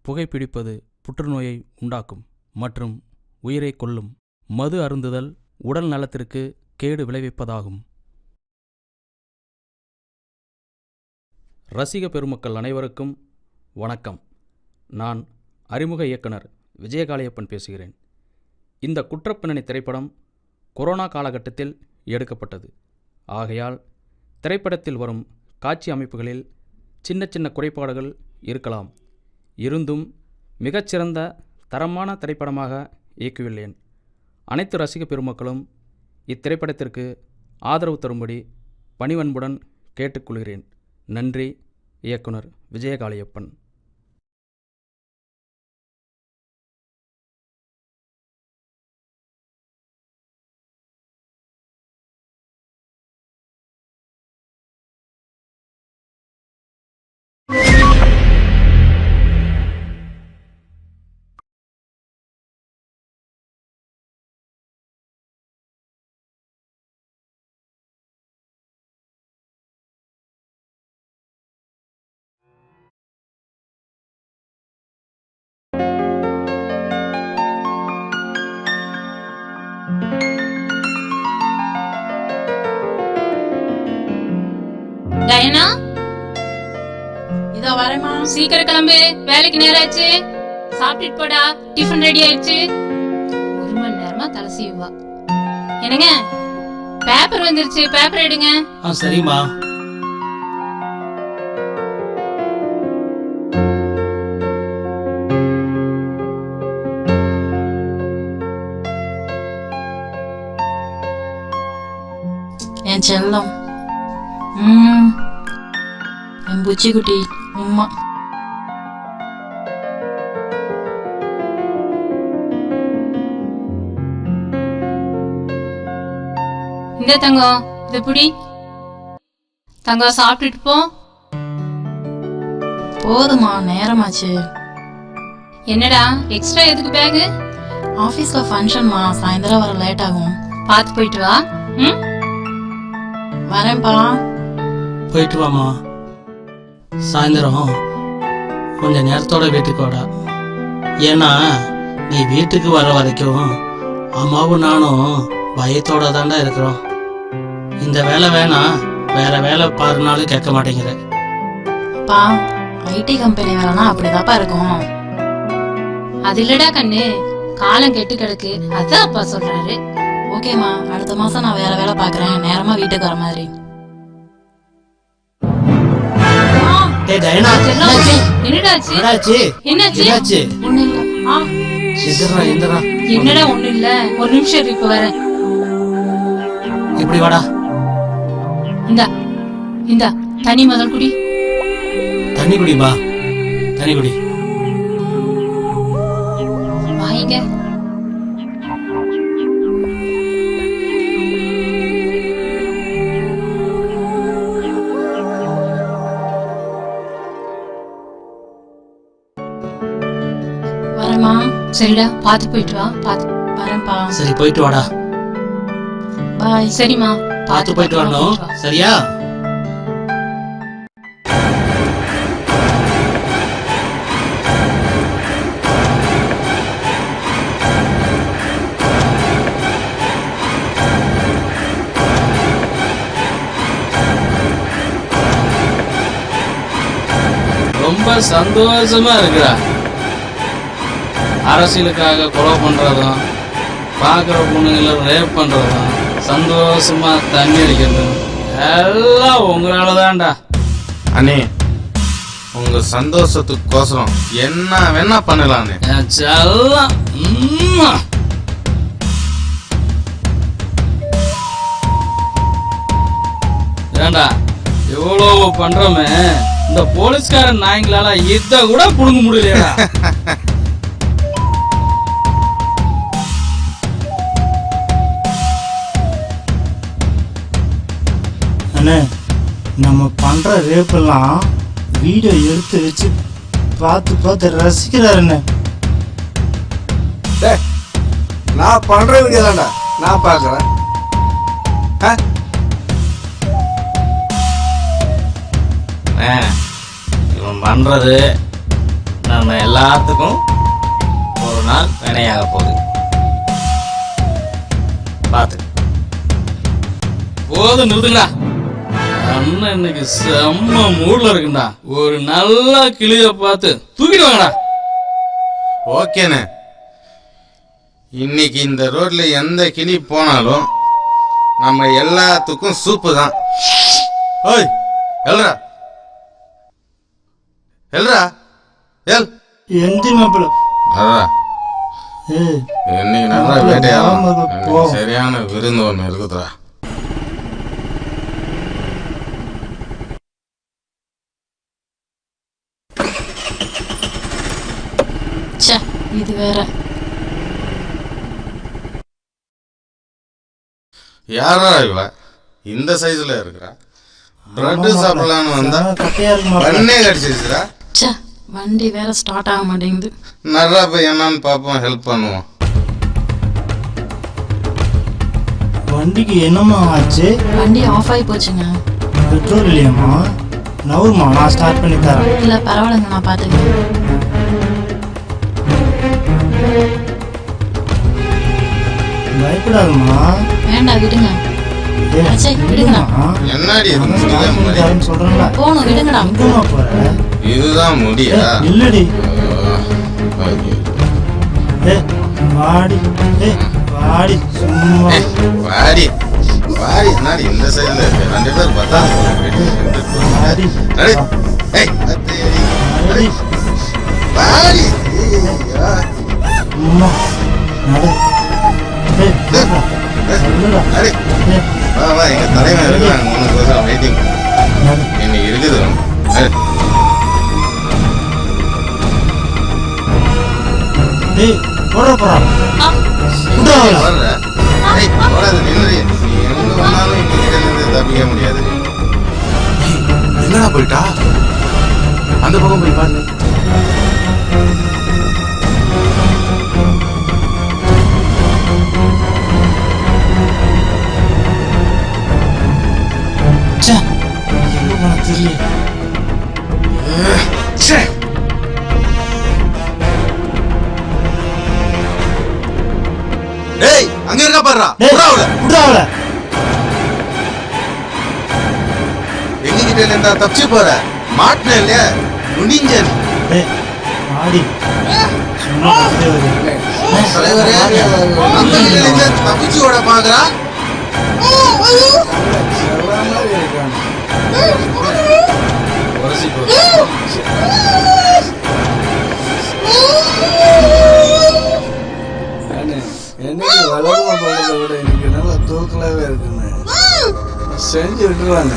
புகைப்பிடிப்பது புற்றுநோயை உண்டாக்கும் மற்றும் உயிரை கொல்லும். மது அருந்துதல் உடல் நலத்திற்கு கேடு விளைவிப்பதாகும். ரசிக பெருமக்கள் அனைவருக்கும் வணக்கம். நான் அறிமுக இயக்குனர் விஜயகாளியப்பன் பேசுகிறேன். இந்த குற்றப்பின்னணி திரைப்படம் கொரோனா காலகட்டத்தில் எடுக்கப்பட்டது. ஆகையால் திரைப்படத்தில் வரும் காட்சி அமைப்புகளில் சின்ன சின்ன குறைபாடுகள் இருக்கலாம். இருந்தும் மிகச்சிறந்த தரமான திரைப்படமாக இயக்கியுள்ளேன். அனைத்து ரசிக பெருமக்களும் இத்திரைப்படத்திற்கு ஆதரவு தரும்படி பணிவன்புடன் கேட்டுக்கொள்கிறேன். நன்றி. இயக்குனர் விஜயகாளியப்பன். டயனா, இதோ வரேம்மா. சீக்கிரம் கிளம்பு, வேலைக்கு நேரம் ஆச்சு. சாப்பிட்டுட்டு போடா, டிஃபன் ரெடி ஆயிடுச்சு. 1 மணி நேரமா தலை சீவா. என்னங்க, பேப்பர் வந்துருச்சு, பேப்பர் எடுங்க. சரிம்மா. என் செல்லம், என் புச்சிக்குட்டி உம்மா. இந்த தங்கம், இத புடி. தங்கம் சாப்பிட்டுட்டு போ. போதுமா, நேரமாச்சு. என்னடா எக்ஸ்ட்ரா எதுக்கு பேகு? ஆபீஸ்ல ஃபங்க்ஷன்மா, சாயந்தரம் வர லேட் ஆகும். பார்த்து போயிட்டு வா. வரேன்ப்பா. போயிட்டு வாமா. சாயந்தரம் கொஞ்ச நேரத்தோட வீட்டுக்கு வாடா. ஏன்னா நீ வீட்டுக்கு வர வரைக்கும் அம்மாவும் நானும் பயத்தோட தாண்டா இருக்கிறோம். இந்த வேலை வேணாம், வேற வேலை பாருனாலும் கேட்க மாட்டேங்கிற. அப்பா, ஐடி கம்பெனி வேலைனா அப்படிதாப்பா இருக்கும். அது இல்லடா கண்ணு, காலம் கெட்டு கிடக்கு, அதான் அப்பா சொல்றாரு. ஓகேம்மா, அடுத்த மாசம் நான் வேற வேலை பாக்குறேன், நேரமா வீட்டுக்கு வர மாதிரி. என்னாச்சு? என்னடா ஒண்ணு இல்ல, ஒரு நிமிஷம் இப்ப வரேன். இப்படி வாடா. இந்தா தண்ணி முதல் குடி. தண்ணி குடிமா, தண்ணி குடி. வாங்க. வரேம்மா. சரிடா, பாத்து போயிட்டு வா. பாத்து வரேன்ப்பா. சரி, போயிட்டு வாடா. பாய். சரிம்மா, பார்த்து போயிட்டு வரணும், சரியா? ரொம்ப சந்தோஷமா இருக்கிறா. அரசியலுக்காக கொலை பண்றதும், பாக்குற பொண்ணுங்களை ரேப் பண்றதும், சந்தோஷமா தண்ணி அடிக்கிறதும் எல்லாம் உங்களாலதான்டா. அண்ணே, உங்க சந்தோஷத்துக்கோசரம் என்ன வேணா பண்ணலான்னு. ஏண்டா எவ்வளவு பண்றோமே, இந்த போலீஸ்காரன் நாய்ங்களால இத கூட புடுங்க முடியலையா? அண்ணே, நம்ம பண்ற ரேப்பெல்லாம் வீடியோ எடுத்து வச்சு பார்த்து ரசிக்கிறாருண்ணே. நான் பண்ற வீடியோ தான்டா நான் பாக்குறேன். இவன் பண்றது நம்ம எல்லாத்துக்கும் ஒரு நாள் வினையாக போகுது. பார்த்து போதும் நிறுத்துங்கடா. அண்ணன் இன்னைக்கு செம்ம மூட்ல இருக்குண்டா. ஒரு நல்ல கிளிய பார்த்து தூக்கிட்டு வாங்கடா. ஓகேண்ணே, இன்னைக்கு இந்த ரோட்ல எந்த கிளி போனாலும் நம்ம எல்லாத்துக்கும் சூப்பு தான். ஓய் எல்ரா எல்ரா எல் எந்தி மாப்பிள்ள இன்னைக்கு நல்லா வேட்டையாடும். சரியான விருந்து ஒன்று இருக்குதுடா. ச்சே, இது வேற. யாரா இவ இந்த சைஸ்ல இருக்கிறா? பிரெட் சாப்பிடலான்னு வந்தா பண்ணே கடிச்சிருச்சுடா. ச்சே, வண்டி வேற ஸ்டார்ட் ஆக மாட்டேங்குது. நல்லா போய் என்னன்னு பார்ப்போம், ஹெல்ப் பண்ணுவோம். வண்டிக்கு என்னம்மா ஆச்சு? வண்டி ஆஃப் ஆகி போச்சுங்க. பெட்ரோல் இல்லையாம்மா? நவுருமா, நான் ஸ்டார்ட் பண்ணி தரேன். இல்லை பரவாயில்லைங்க, நான் பார்த்துக்கிறேன். பயப்படாதம்மா. வேண்டாம் விடுங்க. அச்சே, விடுங்கடா. என்னடி இது முடியா? சொல்றேன்ல, போகணும், விடுங்கடா. எங்கம்மா போற? இதுதான் முடியா? இல்லடி. வாடி வாடி சும்மா வாடி வாடி. என்னடி இந்த சைடுல இருக்கு? 2 பேர் பார்த்தா வாடி வாடி. சும்மா நடு. வா வா, எங்க தலைவன் இருக்கிறாங்க, உனக்கு வெயிட்டிங். இன்னைக்கு இருக்குது. டேய் போற போறா. தப்பிக்க முடியாது. என்னடா போயிட்டா? அந்த பக்கம் போய் பாரு. டேய் அங்க இருக்க பாருடா. உடாவல எங்க கிட்ட இருந்தா தப்பிச்சு போற? மாட்டன இல்லையா? முடிஞ்ச டேய் ஆடி சும்மா கத்திட்டே வரு. தலைவரே, நம்ம கிட்ட இருந்து தப்பிச்சு ஓட பாக்குறா. என்னைக்கு வளர்மா பண்ணதை விட இன்னைக்கு நல்லா தூக்கலாவே இருக்குன்னு செஞ்சு விட்டுருவாங்க.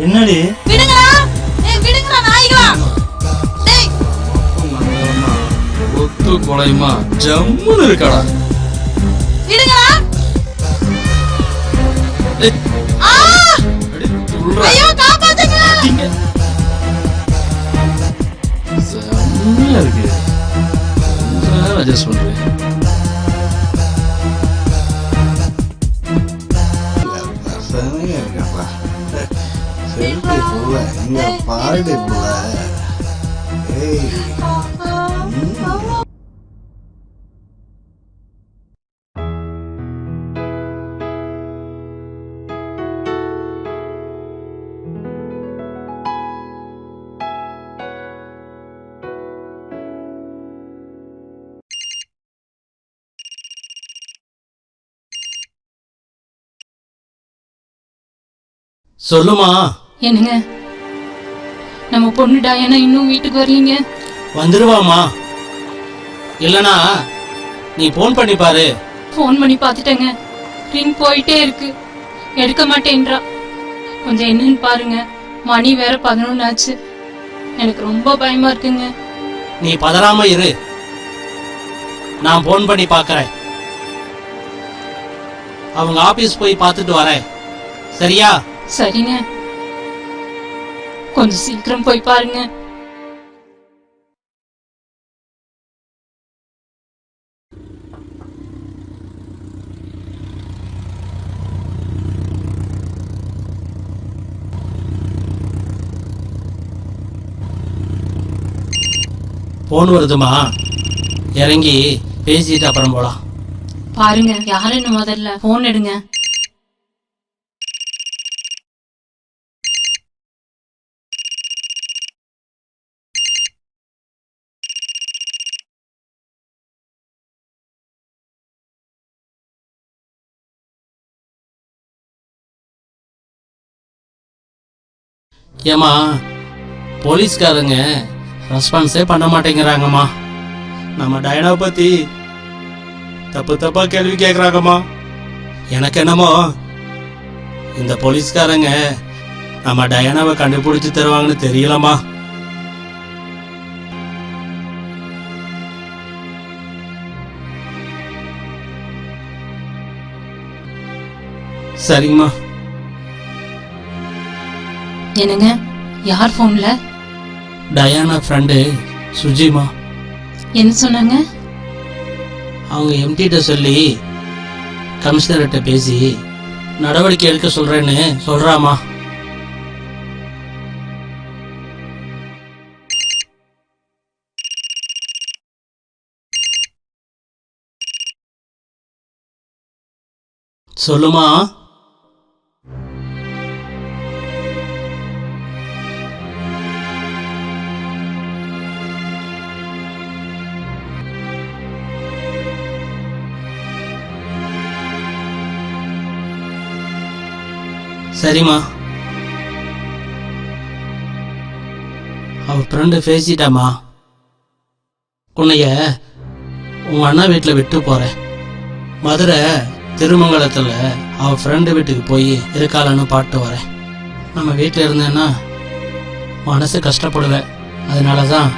என்னடி ஒத்து கொலையுமா ஜம்முன்னு இருக்காடா. செம்மையா இருக்கு. அட்ஜஸ்ட் பண்றேன். செல்ஃபி புள்ள இங்க பாடு புள்ள. ஏய் சொல்லுமா. என்னங்க, நம்ம பொண்ணுடா ஏன்னா இன்னும் வீட்டுக்கு வரலீங்க? வந்துருவாமா. இல்லனா நீ போன் பண்ணி பாரு. போன் பண்ணி பார்த்துட்டேங்க, ரிங் போயிட்டே இருக்கு, எடுக்க மாட்டேன்றா. கொஞ்சம் என்னன்னு பாருங்க, மணி வேற 11 ஆச்சு. எனக்கு ரொம்ப பயமா இருக்குங்க. நீ பதறாம இரு, நான் போன் பண்ணி பார்க்கறேன். அவங்க ஆபீஸ் போய் பார்த்துட்டு வரேன், சரியா? சரிங்க, கொஞ்சம் சீக்கிரம் போய் பாருங்க. போன் வருதுமா, இறங்கி பேசிட்டு அப்புறம் போலாம். பாருங்க யாருன்னு முதல்ல போன் எடுங்க. ஏமா, போலீஸ்காரங்க ரெஸ்பான்ஸே பண்ண மாட்டேங்கிறாங்கம்மா. நம்ம டயனாவை பத்தி தப்பு தப்பா கேள்வி கேட்குறாங்கம்மா. எனக்கு என்னமோ இந்த போலீஸ்காரங்க நம்ம டயனாவை கண்டுபிடிச்சு தருவாங்கன்னு தெரியலம்மா. சரிங்கம்மா. என்னங்க, யார் போன்ல? டயானா ஃப்ரெண்டு சுஜிமா. என்ன சொன்னாங்க? அவங்க எம்டிட்ட சொல்லி கமிஷனர்கிட்ட பேசி நடவடிக்கை எடுக்க சொல்றேன்னு சொல்றாமா. சொல்லுமா. சரிம்மா. அவ ஃப்ரெண்டு பேசிட்டாமா. உன்னைய உங்க அண்ணா வீட்டில் விட்டு போறேன். மதுரை திருமங்கலத்தில் அவ ஃப்ரெண்டு வீட்டுக்கு போய் இருக்காளன்னு பாட்டு வரேன். நம்ம வீட்டில் இருந்தேன்னா மனசு கஷ்டப்படுவேன். அதனால தான்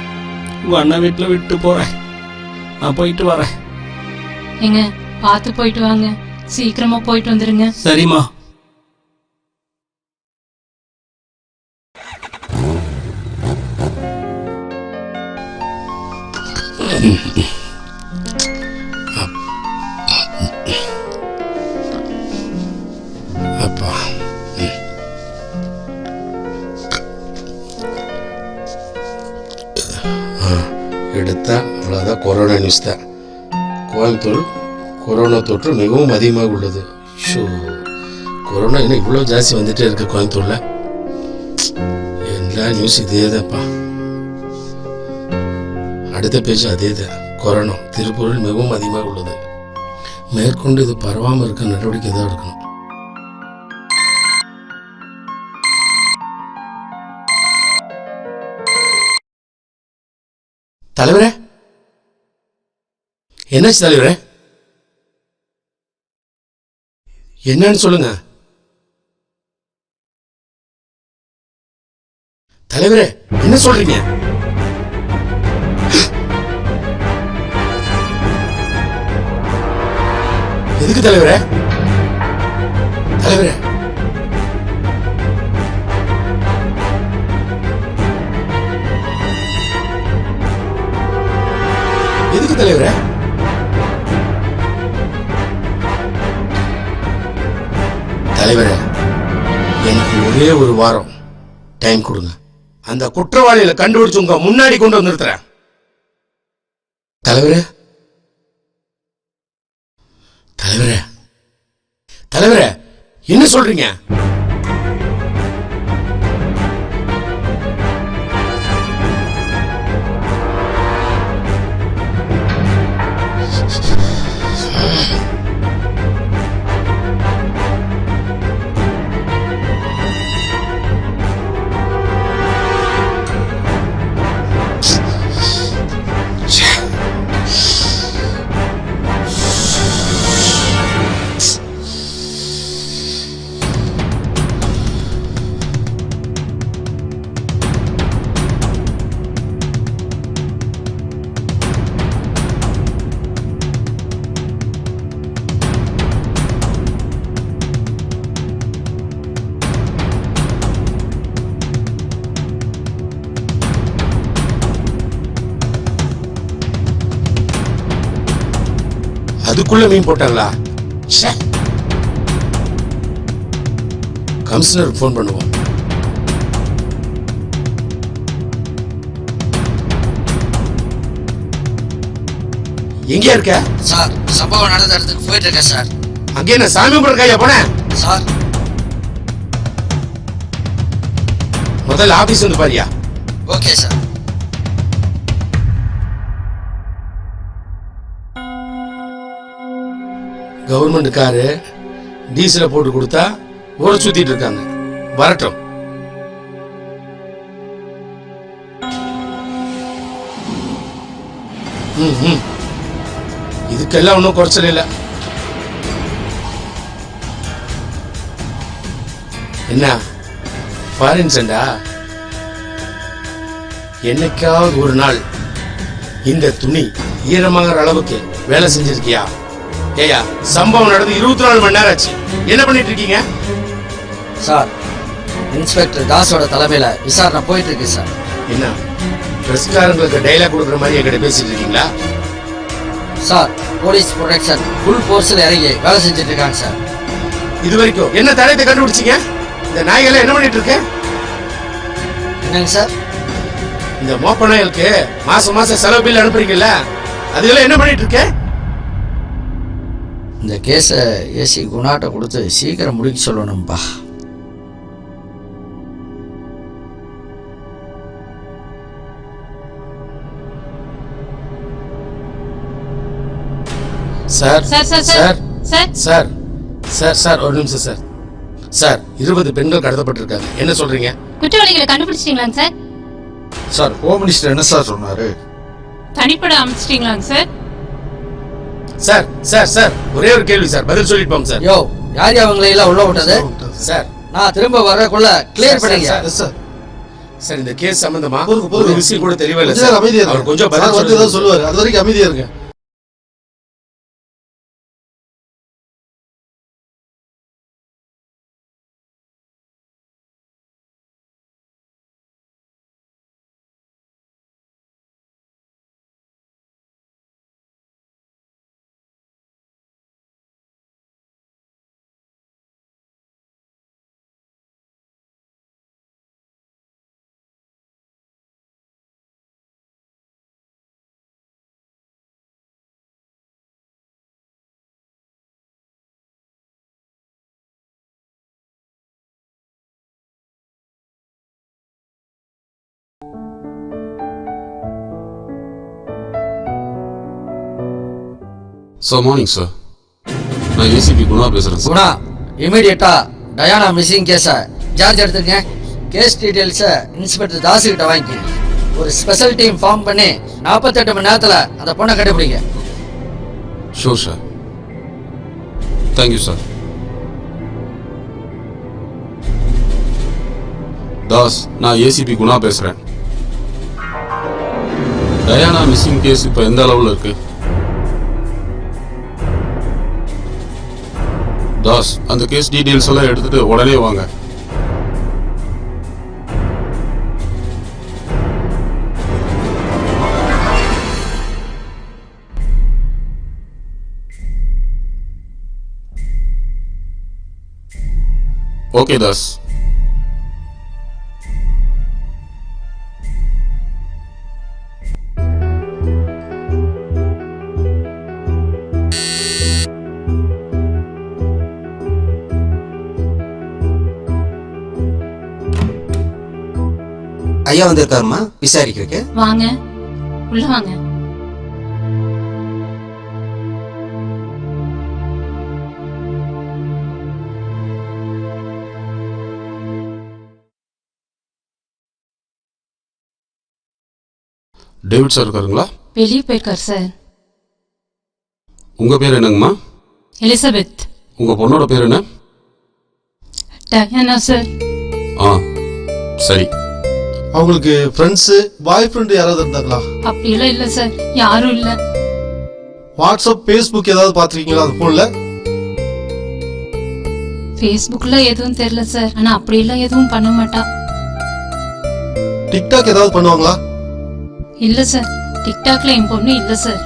உங்க அண்ணா வீட்டில் விட்டு போறேன். நான் போயிட்டு வரேன். ஏங்க, பார்த்து போயிட்டு வாங்க. சீக்கிரமா போயிட்டு வந்துருங்க. சரிம்மா. அப்பா, எடுத்தா அவ்வளோதான். கொரோனா நியூஸ் தான். கோயம்புத்தூர் கொரோனா தொற்று மிகவும் அதிகமாக உள்ளது. ஷோ, கொரோனா இன்னும் இவ்வளோ ஜாஸ்தி வந்துட்டே இருக்கு கோயம்புத்தூரில். எல்லா நியூஸ் இதே தான்ப்பா. அடுத்த பேச்சு அதே தான். கொரோனா திருப்பூரில் மிகவும் அதிகமாக உள்ளது. மேற்கொண்டு இது பரவாமல் இருக்க நடவடிக்கை தான் எடுக்கணும். தலைவரே, என்னாச்சு தலைவரே? என்னன்னு சொல்லுங்க தலைவரே. என்ன சொல்றீங்க? எதுக்கு தலைவரே? தலைவரே, எதுக்கு தலைவரே? தலைவரே, எனக்கு ஒரே ஒரு வாரம் டைம் கொடுங்க. அந்த குற்றவாளிகளை கண்டுபிடிச்சு உங்க முன்னாடி கொண்டு வந்து நிறுத்துறேன். தலைவரே, தலைவரே, தலைவரே, என்ன சொல்றீங்க? அதுக்குள்ள மீன் போட்டாங்களா? கமிஷனருக்கு ஃபோன் பண்ணுவோம். எங்கேயா இருக்க? சார் சம்பவம் நடந்த இடத்துக்கு போயிட்டு இருக்கேன் சார். அங்கே என்ன சாமி கும்பிட்றக்கா போனேன்? சார் முதல்ல ஆபீஸ் வந்து பாரியா. Okay sir. கவர்மெண்ட் காரு டீசலை போட்டு கொடுத்தா ஊரை சுத்திட்டு இருக்காங்க. வரட்டும். இதுக்கெல்லாம் ஒன்றும் குறைச்சல் இல்லை. என்ன ஃபாரின் செண்டா? என்னைக்காவது ஒரு நாள் இந்த துணி ஈரமாகிற அளவுக்கு வேலை செஞ்சிருக்கியா? ஏயா, சம்பவம் நடந்து 24 மணி நேரம் ஆச்சு. என்ன பண்ணிட்டு இருக்கீங்க? சார் இன்ஸ்பெக்டர் தாஸோட தலைமையில விசாரணை போயிட்டு இருக்கு சார். என்ன பிரஸ்காரங்களுக்கு டைலாக் கொடுக்குற மாதிரி என்கிட்ட பேசிட்டு இருக்கீங்களா? சார் போலீஸ் ப்ரொடெக்ஷன் ஃபுல் போர்ஸ்ல இறங்கி வேலை செஞ்சுட்டு இருக்காங்க சார். இது வரைக்கும் என்ன தடயத்தை கண்டுபிடிச்சீங்க? இந்த நாய்களை என்ன பண்ணிட்டு இருக்க? என்னங்க சார்? இந்த மோப்ப நாய்களுக்கு மாசம் மாசம் செலவு பில் அனுப்புறீங்கல்ல, அதுல என்ன பண்ணிட்டு இருக்க? இந்த கேஸை ஏசி குணாட்ட கொடுத்து சீக்கிரம் முடிக்க சொல்லணும்பா. Sir sir sir sir sir sir sir sir ஒரு நிமிஷம் சார். சார் 20 பெண்கள் கடத்தப்பட்டிருக்காங்க. என்ன சொல்றீங்க? குற்றவாளிகளை கண்டுபிடிச்சிட்டீங்களாங்க சார்? சார் ஹோம் மினிஸ்டர் என்ன சார் சொன்னாரு? தனிப்பட அமைச்சிட்டீங்களாங்க சார்? சார் சார் சார் ஒரே ஒரு கேள்வி சார், பதில் சொல்லிட்டு போங்க சார். யோ யார் அவங்களை எல்லாம் உள்ள விட்டது? சார் நான் திரும்ப வரக்குள்ள கிளியர் பண்ணுங்க சார். சார் இந்த கேஸ் சம்பந்தமா போதும், ஒரு விஷயம் கூட தெரியவே இல்லை சார். அமைதியா அவர் இருங்க. கொஞ்சம் சார் பதில் வந்து ஏதாவது சொல்லுவாரு. அது வரைக்கும் அமைதியா இருங்க. Sir morning sir. நான் ஏசிபி குணா பேசுறேன் சார். குணா இமீடியட்டா டயானா மிஸ்ஸிங் கேஸை சார்ஜ் எடுத்துங்க. கேஸ் டீடைல்ஸை இன்ஸ்பெக்டர் தாஸ் கிட்ட வாங்கிக்கங்க. ஒரு ஸ்பெஷல் டீம் ஃபார்ம் பண்ணி 48 மணி நேரத்தில் அந்த பொண்ணை கண்டுபிடிங்க. Sure sir. Thank you sir. Das, நான் ஏசிபி குணா பேசுறேன். டயானா மிஸ்ஸிங் கேஸ் இப்போ எந்த அளவில் இருக்கு? தாஸ், அந்த கேஸ் டீடைல்ஸ் எல்லாம் எடுத்துட்டு உடனே வாங்க. ஓகே தாஸ். ஐயா வந்திருக்காருமா விசாரிக்கிறதுக்கு. வாங்க உள்ள வாங்க. டேவிட் சார் இருக்காருங்களா? வெளியே போயிருக்கார் சார். உங்க பேர் என்னங்கம்மா? எலிசபெத். உங்க பொண்ணோட பேர் என்ன? Diana sir. ஆ சரி. அவங்களுக்கு ஃப்ரெண்ட்ஸ் பாய் ஃப்ரெண்ட் யாராவது இருந்தாங்களா? அப்படியெல்லாம் இல்ல சார், யாரும் இல்ல. வாட்ஸ்அப் ஃபேஸ்புக் ஏதாவது பாத்திருக்கீங்களா அது போன்ல? ஃபேஸ்புக்ல எதுவும் தெரியல சார், ஆனா அப்படியெல்லாம் எதுவும் பண்ண மாட்டா. டிக்டாக் ஏதாவது பண்ணுவாங்களா? இல்ல சார், டிக்டாக்ல என் பொண்ணு இல்ல சார்.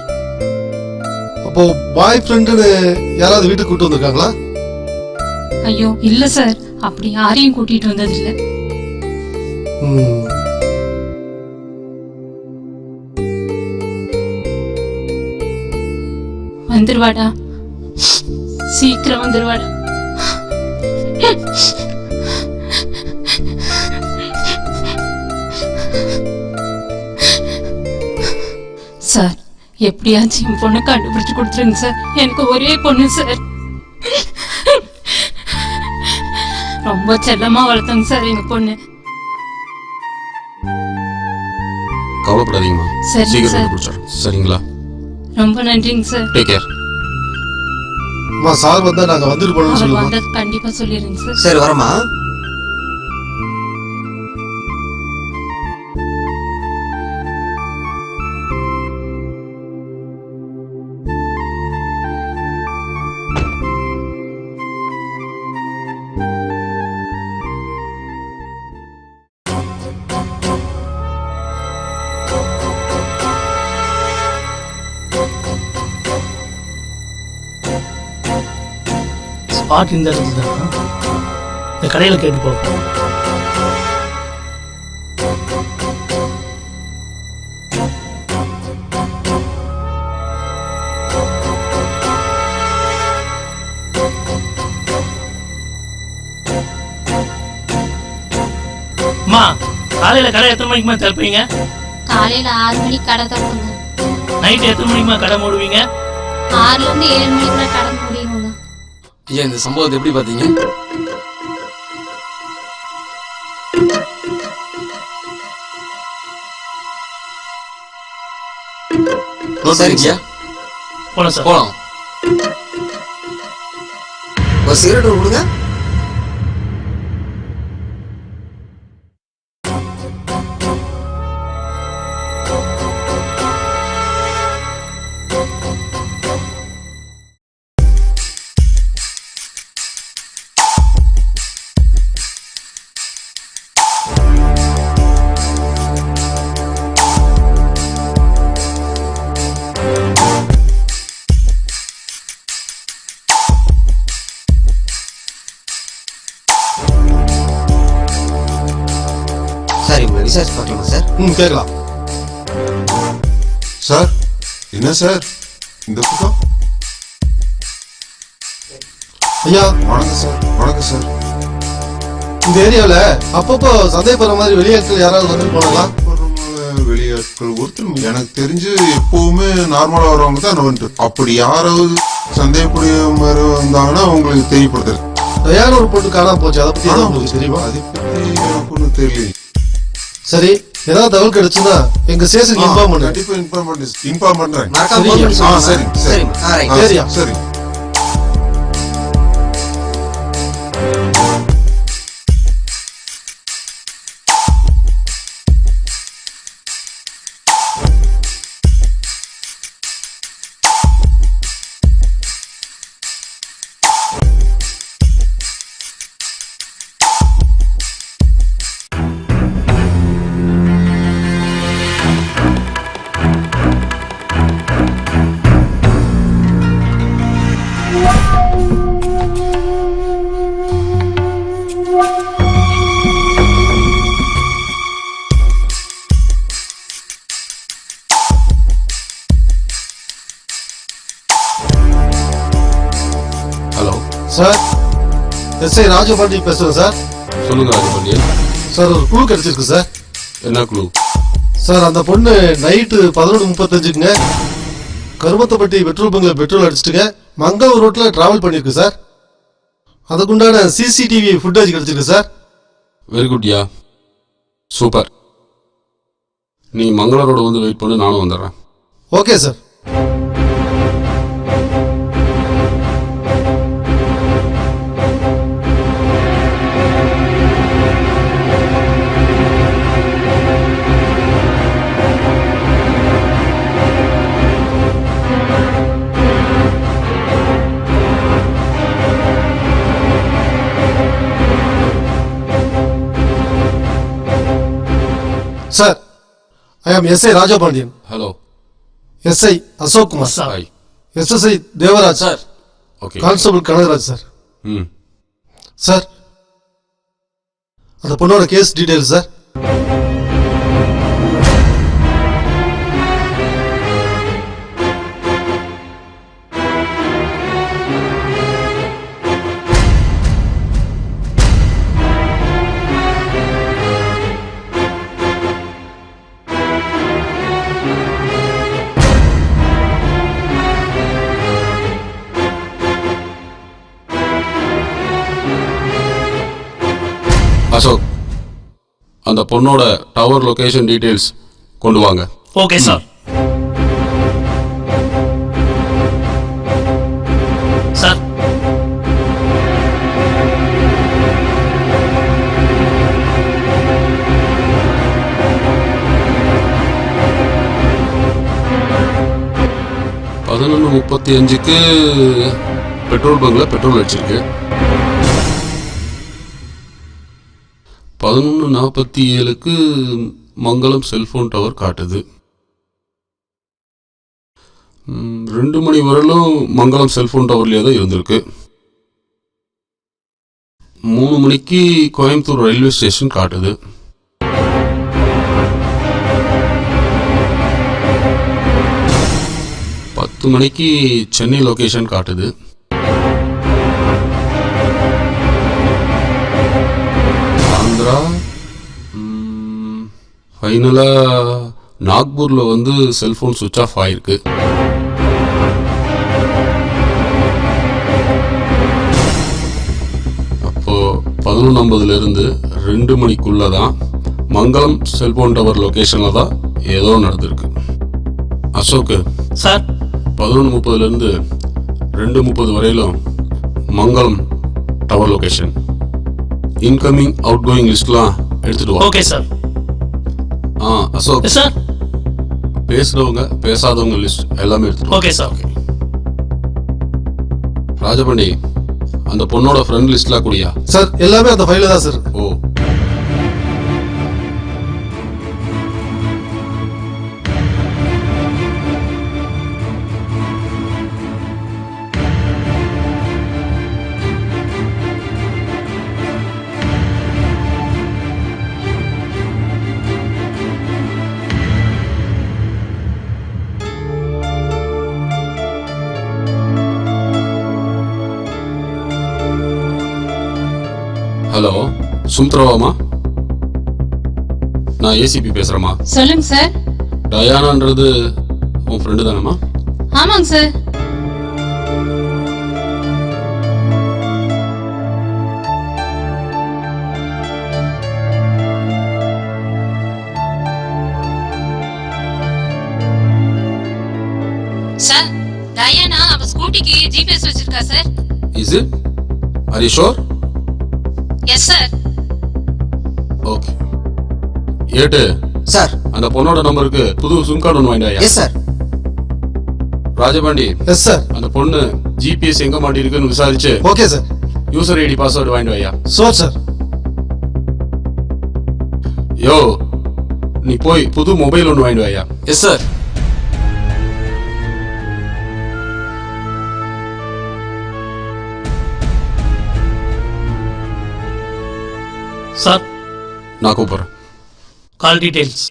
அப்போ பாய் ஃப்ரெண்டுன்னு யாராவது வீட்டுக்கு கூட்டு வந்திருக்காங்களா? ஐயோ இல்ல சார், அப்படி யாரையும் கூட்டிட்டு வந்தது இல்ல. வந்துருவாடா, சீக்கிரம் வந்துருவாடா. சார், எப்படியாச்சும் என் பொண்ணை கண்டுபிடிச்சு கொடுத்துருங்க சார். எனக்கு ஒரே பொண்ணு சார். ரொம்ப செல்லமா வளர்த்தங்க சார் எங்க பொண்ணு. கவலைப்படாதீங்கம்மா, சரிங்க சீக்கிரம் சார். கண்டுபிடிச்சிடுறேன். சரிங்களா? ரொம்ப நன்றிங்க சார். Take care. அம்மா சார் வந்தா நாங்க வந்துட்டு போறோம்னு அவர் சொல்லுங்க. வந்தது கண்டிப்பா சொல்லிடுங்க சார். சரி வரமா. ஸ்பாட் இந்த இடத்துல தான். இந்த கடையில் கேட்டு போகும். அம்மா, காலையில கடை எத்தனை மணிக்குமா திறப்பீங்க? காலையில 6 மணிக்கு கடை திறப்புங்க. நைட்டு எத்தனை மணிக்குமா கடை மூடுவீங்க? 6ல இருந்து 7 மணிக்குள்ள கடை முடியுங்க. ஐயா, இந்த சம்பவத்தை எப்படி பாத்தீங்க? சரிங்கய்யா, போலாம் சார். போலாம். ஒரு சிகரெட் கொடுங்க. சரி, உங்களை விசாரிச்சு பார்க்கலாமா சார்? கேட்கலாம் சார், என்ன சார் இந்த பக்கம்? ஐயா. வணக்கம் சார். வணக்கம் சார். இந்த ஏரியாவில் அப்பப்போ சந்தேகப்படுற மாதிரி வெளியாட்கள் யாராவது வந்துட்டு போனாங்களா? வெளியாட்கள் ஒருத்தர் எனக்கு தெரிஞ்சு எப்பவுமே நார்மலா வரவங்க தான் வந்துட்டு. அப்படி யாராவது சந்தேகக்கூடிய மாதிரி வந்தாங்கன்னா உங்களுக்கு தெரியப்படுத்துறது. தயார் ஒரு பொண்ணு காணாம போச்சு, அதை பத்தி எதாவது உங்களுக்கு தெரியுமா? அதை பத்தி எனக்கு ஒன்றும் தெரியல. சரி, ஏதாவது தகவல் கிடைச்சுன்னா எங்க ஸ்டேஷனுக்கு இன்ஃபார்ம் பண்ணுங்க. கண்டிப்பா இன்ஃபார்ம் பண்றேன். மறக்காம phone பண்ணி சொல்லுங்க. சரி சரி சரியா? சரி. ஹலோ சார், எஸ்ஐ ராஜபாண்டி பேசுறேன் சார். சொல்லுங்க ராஜபாண்டியன். சார், ஒரு குழு கிடைச்சிருக்கு சார். என்ன குழு? சார், அந்த பொண்ணு நைட்டு 11:35க்குங்க கருமத்தப்பட்டி பெட்ரோல் பங்க்ல பெட்ரோல் அடிச்சுட்டுங்க மங்களூர் ரோட்ல டிராவல் பண்ணிருக்கு சார். அதுக்குண்டான சிசிடிவி ஃபுட்டேஜ் கிடைச்சிருக்கு சார். வெரி குட்யா, சூப்பர். நீ மங்களரோட வந்து வெயிட் பண்ணு, நானும் வந்துடுறேன். Okay sir. சார், ஐ ஆம் SI Rajapandian. Hello. SI Ashok Kumar. Hi. SSI Devaraj sir. Okay. Constable Kanagaraj sir. Sir, அந்த பொண்ணோட கேஸ் டீடைல் சார். அந்த பொண்ணோட டவர் லொகேஷன் டீடைல்ஸ் கொண்டு வாங்க. Okay sir. சார் பதினொன்று 35க்கு பெட்ரோல் பங்க்ல பெட்ரோல் அடிச்சிருக்கு. 11:47க்கு மங்களம் செல்போன் டவர் காட்டுது. 2 மணி வரலும் மங்களம் செல்போன் டவர்லேயே தான் இருந்திருக்கு. 3 மணிக்கு கோயம்புத்தூர் ரயில்வே ஸ்டேஷன் காட்டுது. 10 மணிக்கு சென்னை லொகேஷன் காட்டுது. 'ஃபைனலாக நாக்பூரில் வந்து செல்ஃபோன் சுவிட்ச் ஆஃப் ஆயிருக்கு. அப்போது 11:50 2 மணிக்குள்ளே தான் மங்களம் செல்போன் டவர் லொக்கேஷனில் தான் ஏதோ நடந்திருக்கு. அசோக் சார் 11:30 2:30 வரையிலும் Mangalam tower location incoming out going லிஸ்ட்லாம் எடுத்துட்டு வா. Okay sir. அசோக் சார் பேசுறவங்க பேசாதவங்க லிஸ்ட் எல்லாமே எடுத்துட்டு. Okay sir. ராஜபாண்டி அந்த பொண்ணோட ஃப்ரெண்ட் லிஸ்ட்லாம் கூடியா? சார் எல்லாமே அந்த ஃபைல தான் சார். ஓ ஹலோ சுமித்ராவாமா? நான் ஏசிபி பேசுறேம்மா. சொல்லுங்க சார். டயானான்றது உன் ஃப்ரெண்டு தானேம்மா? ஆமாங்க சார். சார் டயானா அவ ஸ்கூட்டிக்கு ஜிபிஎஸ் வச்சிருக்கா sir. Is it? Are you sure? Yes sir. Okay. ஏட்டு சார். அந்த பொண்ணோட நம்பருக்கு புது சிம் கார்டு ஒன்று வாங்கிட்டாயா? Yes sir. Rajapandi. Yes sir. அந்த பொண்ணு ஜிபிஎஸ் எங்க மாட்டி இருக்குன்னு விசாரிச்சு. Okay sir. User ID password வாங்கிட்டு வாயா. Sure sir. யோ நீ போய் புது மொபைல் ஒன்று வாங்கிட்டு வாயா. S sir. சார் நான் கூப்பிடுறேன். கால் டீடைல்ஸ்.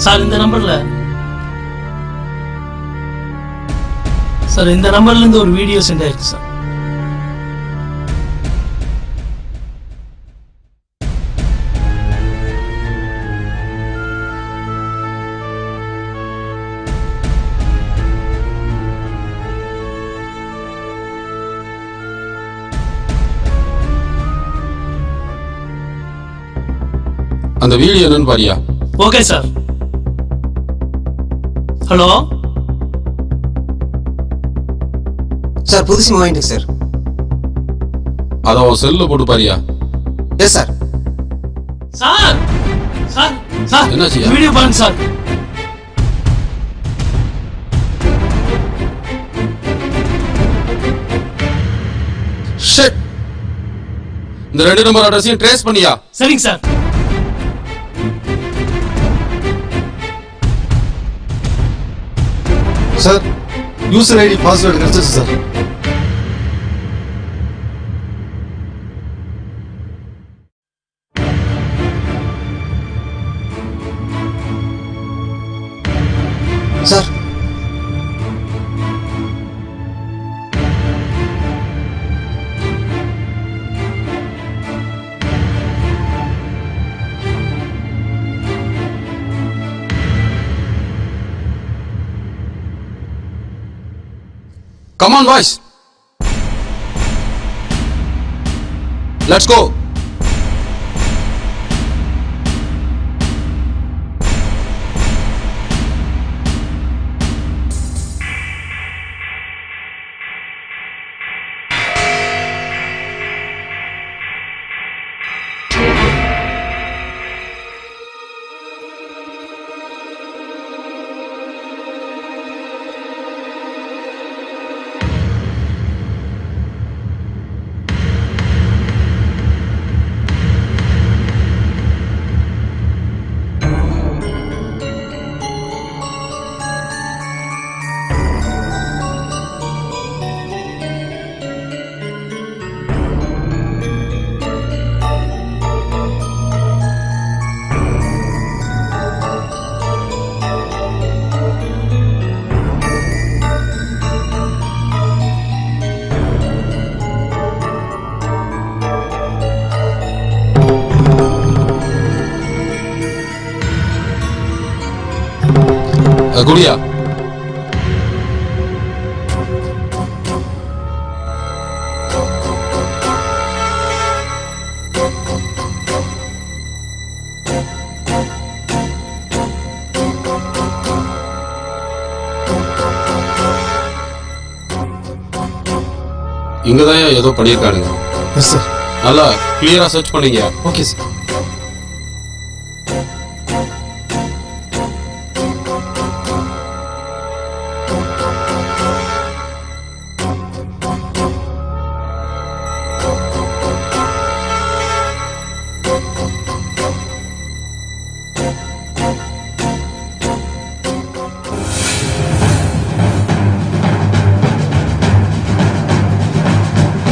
சார் இந்த நம்பர்ல இருந்து ஒரு வீடியோ சென்ட் ஆயிருக்கு சார். அந்த வீடியோ என்னன்னு பாரியா. Okay sir. ஹலோ சார் புது சிம் வாங்கிட்டேன் சார். அதை உன் செல்ல போட்டு பாரியா. Yes sir. Sir sir sir என்னாச்சியா? வீடியோ பாருங்க சார். ஷிட். இந்த 2 நம்பர் அட்ரஸையும் ட்ரேஸ் பண்ணியா. சரிங்க sir. Sir user ID password கிடைச்சிச்சு sir. Sir come on boys, let's go. குடியா, இங்கதான் ஏதோ பண்ணியிருக்கானுங்க. Yes sir. நல்லா கிளியரா சர்ச் பண்ணீங்க. Okay sir.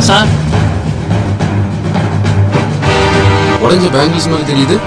சார், உடஞ்ச பேங்கிள்ஸ் மாதிரி தெரியுது.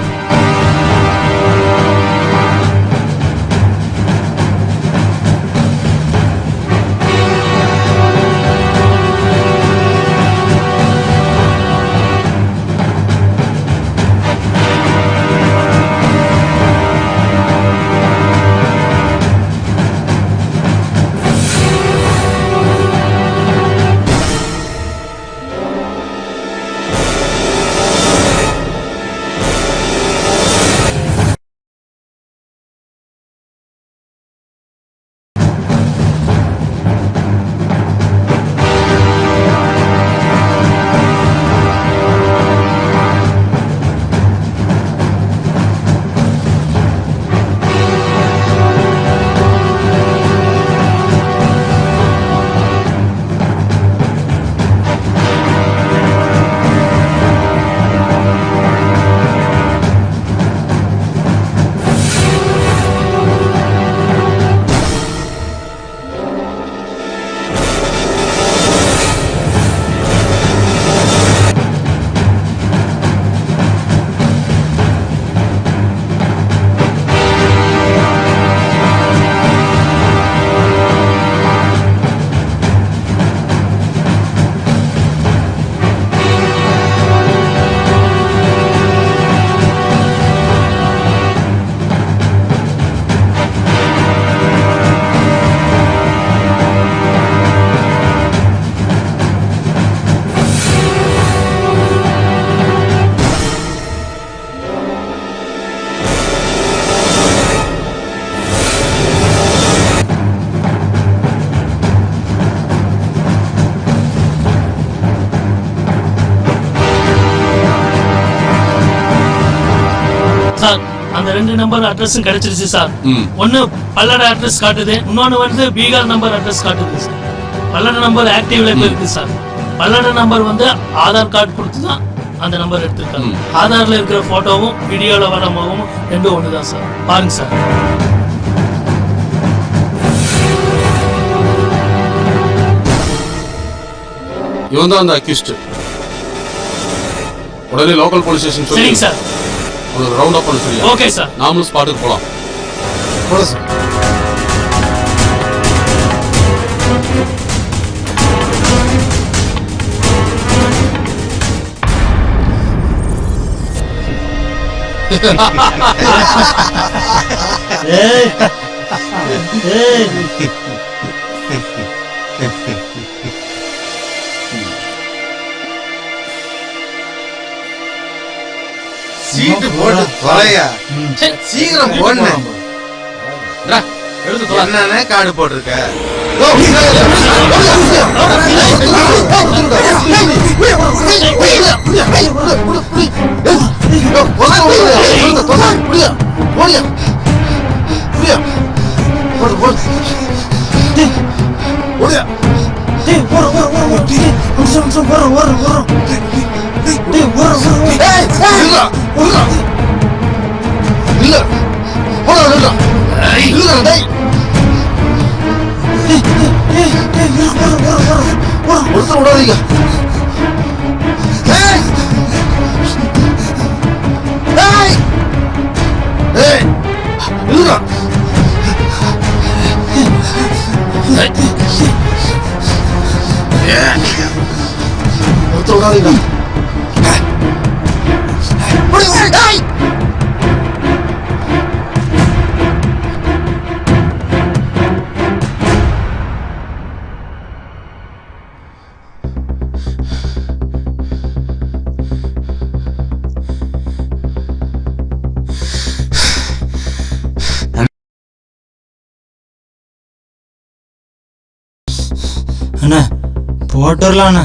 சார், அந்த 2 நம்பர் அட்ரஸும் கிடைச்சிருச்சு சார். ஒன்னு பல்லட அட்ரஸ் காட்டுது, இன்னொன்னு வந்து பீகார் நம்பர் அட்ரஸ் காட்டுது சார். பல்லட நம்பர் ஆக்டிவ்ல இருக்கு சார். பல்லட நம்பர் வந்து ஆதார் கார்டு கொடுத்து தான் அந்த நம்பர் எடுத்திருக்காங்க. ஆதார்ல இருக்கிற போட்டோவும் வீடியோல வர முகமும் ரெண்டும் ஒண்ணுதான் சார். பாருங்க சார். இவன் தான் அந்த அக்யூஸ்ட். உடனே லோக்கல் போலீஸ் ஸ்டேஷன் சொல்லி சரிங்க சார். ஒரு ரவுண்ட் அப் பண்ண சொல்லி. Okay sir. நாமளும் ஸ்பாட்டுக்கு போலாம். போலாம் சார். ஏய் ஏய் நைட்டு போட்டு தொலையா சீக்கிரம் போன என்னன்னே காடு போட்டிருக்க ஒருத்தர் விடாதீங்க ஒருத்தர் விடாதீங்க அண்ணா போட்டு வரலாம் அண்ணா.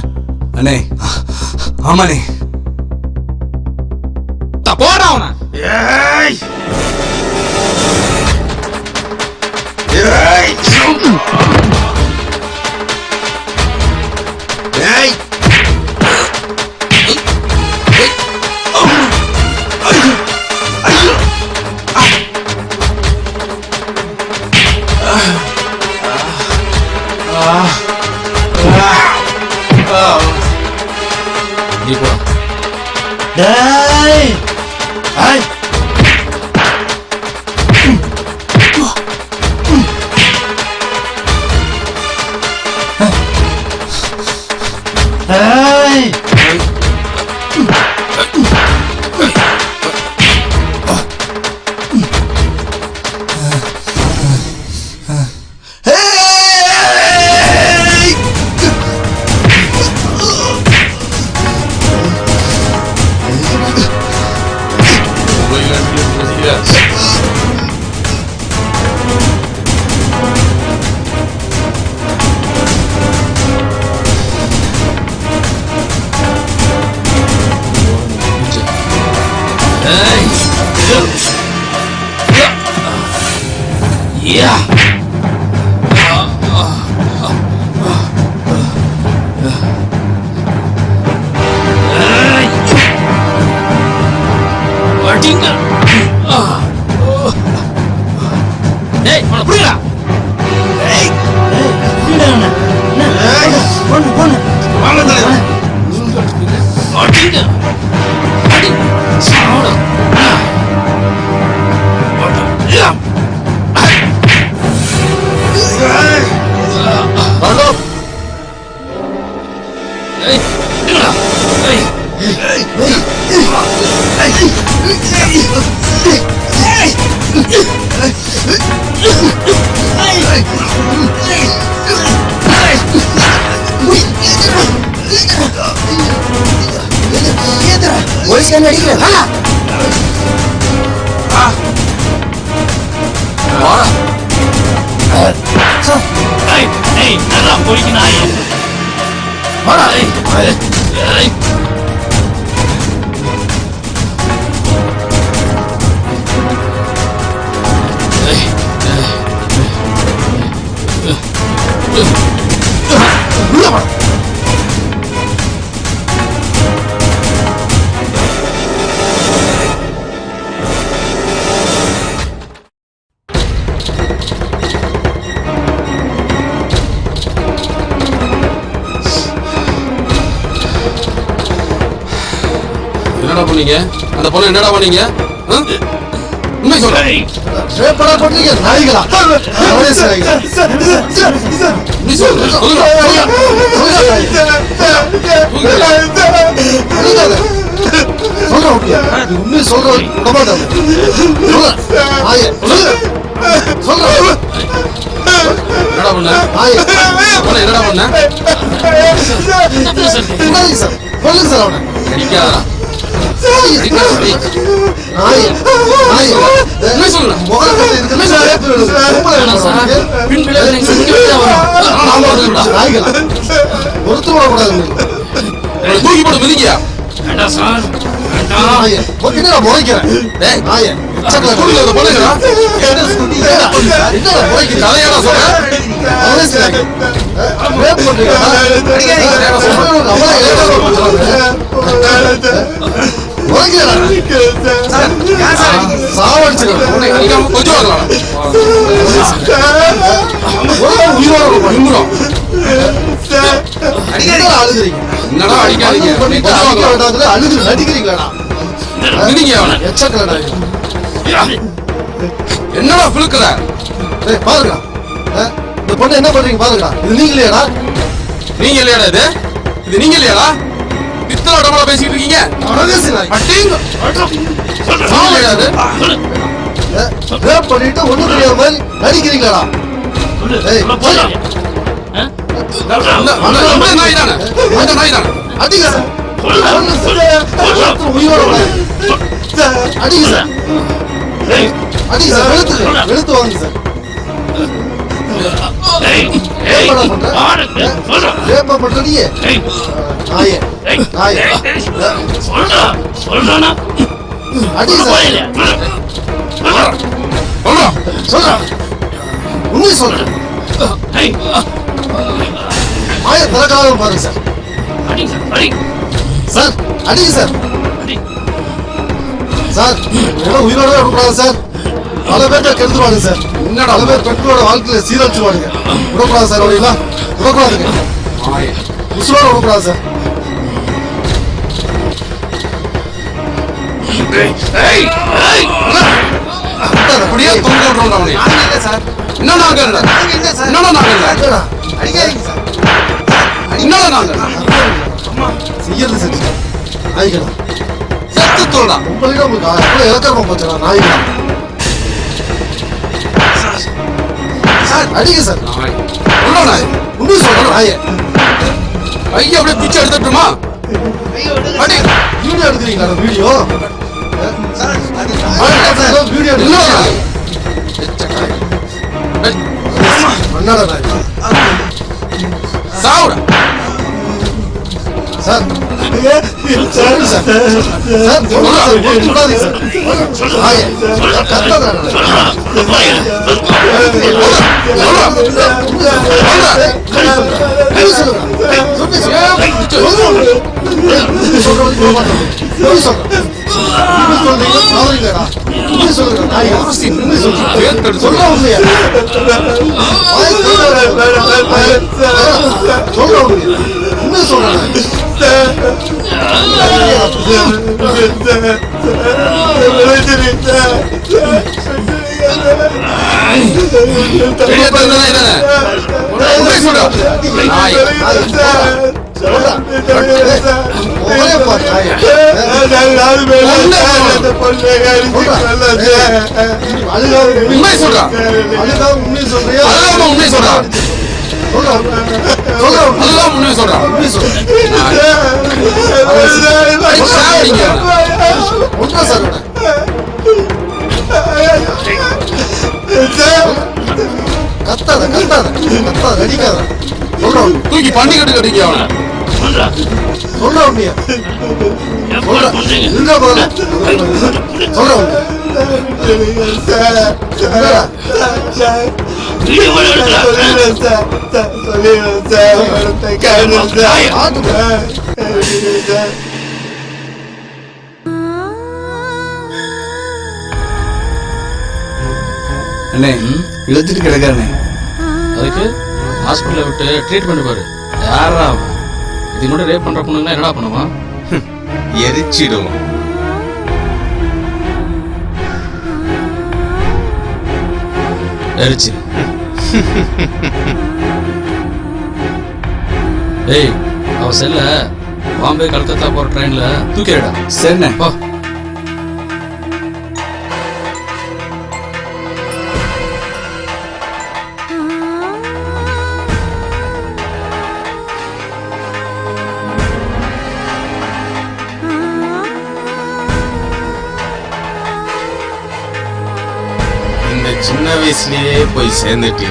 அண்ணே ஆமாண்ணே போடா அவன நீ போ. டேய் ஐய் ஏய் என்னடா பண்ணீங்க? அந்த பொண்ணு என்னடா பண்ணீங்க? உண்மை சொல்றேன். சேப்படா பண்றீங்க நாய்களா? அவரே சரிங்க. நீ சொல்லுங்க. சொல்றேன் ஓகே. நீ உண்மை சொல்றேன். விடமாட்டேன். நாயே. சொல்றேன். என்னடா பண்ண? நாயே. என்னடா பண்ண? சொல்லுங்க சார். சொல்லுங்க சார் அவனை. அடிக்காதடா. தூக்கி போட்டு மிதிக்கியா? என்னடா புழுக்குற? பாருங்க இந்த பொண்ணு என்ன பண்றீங்க பாருங்க. இது நீங்க இல்லையாடா? நீங்க இல்லையாடா? இது நீங்க இல்லையாடா? பித்தள டபுளா பேசிட்டு இருக்கீங்க. பண்ணிட்டு ஒண்ணு தெரியாத மாதிரி நடிக்கிறீங்களா? வெளுத்து வாங்க சார். பண்றீங்க உண்மை சொல்றேன். ஆய பிறகாலம் பாருங்க சார். சார் அடிங்க சார். சார் உயிரோட விடக்கூடாது சார். பல பேர்த்த கெடுத்துருவாங்க சார். பல பேர் பெற்றோட வாழ்க்கையில சீரழிச்சுவானுங்க. விடக்கூடாது சார். அப்படிங்களா? விடக்கூடாதுங்க. உசுரோட விடக்கூடாது சார். அப்படியே தொங்க விடுறோம். என்ன நாங்க செய்யறது செஞ்சு நாய்க்கலாம். செத்து தோடா உங்களிடம் உங்களுக்கு இலக்கணமா போச்சுடா நாய்க்கலாம். அடிங்க சார். உண்மை சொல்றேன். நாய ஐயா அப்படியே பிச்சை எடுத்துட்டுமா? வீடியோ எடுக்கிறீங்களா? வீடியோ வீடியோ சாவுடா சார். சார் சார் சொல்லாதீங்க உண்மை சொல்றா. உண்மை சொல்றியா? உண்மை சொல்றா. உண்மை சொல்றா. கத்தாத கத்தாத கத்தாத அடிக்காத. சொல்றோம் தூக்கி பண்ணி கட்டு கட்டிக்க அவனை. சொல்றோம் அப்படியா? சொல்றேன் சொல்றோம். அண்ணே இழுத்துட்டு கிடக்காருண்ணே. அதுக்கு ஹாஸ்பிட்டலை விட்டு ட்ரீட்மெண்ட் பாரு. யாரா இது மட்டும் ரேப் பண்ற பொண்ணுங்கன்னா என்னடா பண்ணுவான்? எரிச்சிடுவோம். எரிச்சு ஏய் அவ செல்ல பாம்பே கல்கத்தா போற ட்ரெயின்ல தூக்கிடா. சரிண்ணே. போ. சின்ன வயசுலயே போய் சேர்ந்துட்டு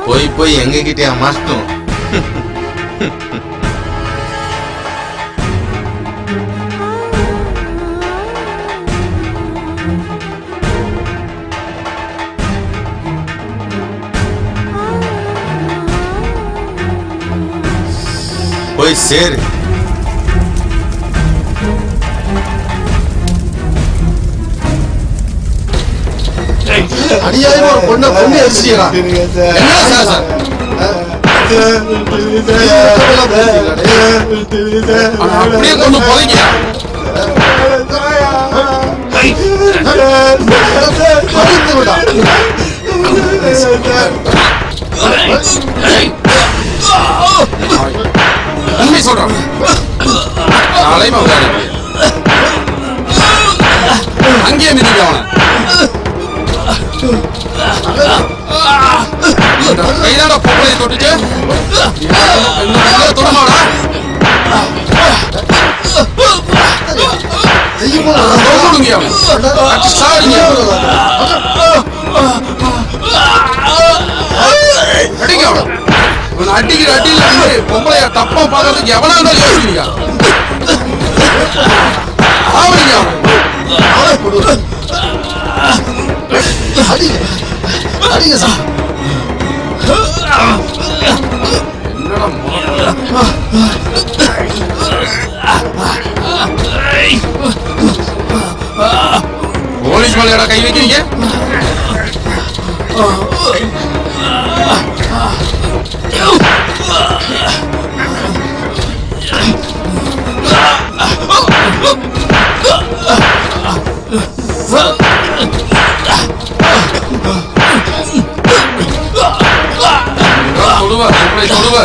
போய் போய் எங்ககிட்டயா மாட்டோம். போய் சேரு. அநியாயமா ஒரு பொண்ணை பொண்ணு அடிச்சிட்டீங்களா? அப்படியே கொண்டு போறீங்க. உண்மை சொல்றான். அங்கேயே மிதிக்க அவனை கைதாட பொம்பளையை தொட்டுச்சு. தொடமாடா அடிக்கிற அடியில் பொம்பளைய தப்பா பார்க்கறதுக்கு எவனா இருந்தாலும் யோசிக்கியா? போலீஸ் மேல கை வைக்கிறீங்க? சொல்லுவ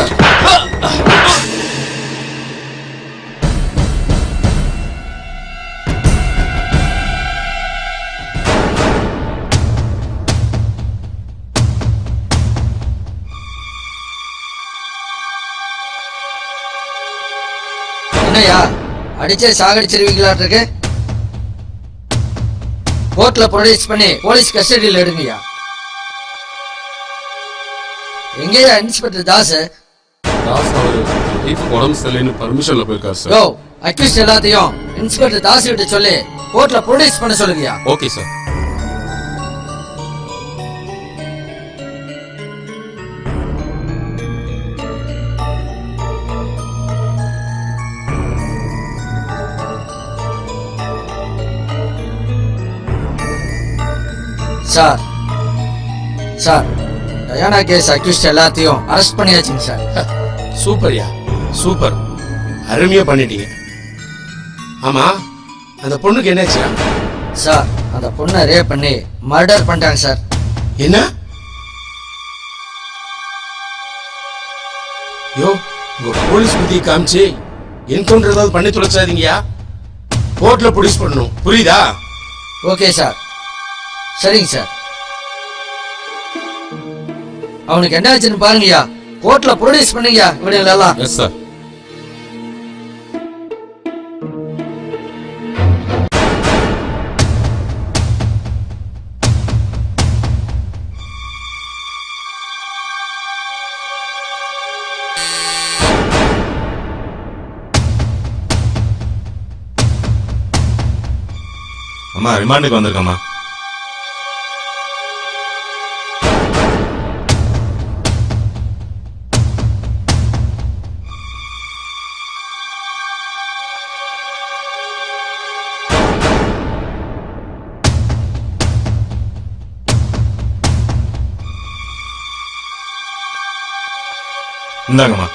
என்னையா அடிச்சே சாகடிச்சிருவீங்களாட்டு இருக்கு. கோர்ட்ல ப்ரொடியூஸ் பண்ணி போலீஸ் கஸ்டடியில் எடுங்கய்யா. எங்கயா இன்ஸ்பெக்டர் தாஸ்? உடம்பு சரியில்லைன்னு பர்மிஷன்ல போயிருக்காரு சார். யோ, அக்யூஸ்ட் எல்லாத்தையும் இன்ஸ்பெக்டர் தாஸ் கிட்ட சொல்லி கோர்ட்ல ப்ரொடியூஸ் பண்ண சொல்லுங்கயா. Okay sir. Sir sir Diana case accused எல்லாத்தையும் அரெஸ்ட் பண்ணியாச்சுங்க சார். சூப்பர்யா, சூப்பர், அருமையா பண்ணிட்டீங்க. ஆமா, அந்த பொண்ணுக்கு என்னாச்சு? சார் அந்த பொண்ணை ரேப் பண்ணி மர்டர் பண்ணிட்டாங்க சார். என்ன? யோ, உங்க போலீஸ் புத்தி காமிச்சு என்கவுண்டர் ஏதாவது பண்ணி தொலைச்சாதீங்கயா. கோர்ட்ல ப்ரொடியூஸ் பண்ணணும், புரியுதா? Okay sir. சரிங்க சார். அவனுக்கு என்ன ஆச்சுன்னு பாருங்கய்யா. கோர்ட்ல ப்ரொடியூஸ் பண்ணுங்கய்யா இவனுங்களெல்லாம். Yes sir. அம்மா ரிமாண்டுக்கு வந்திருக்கம்மா. இந்தாங்கம்மா.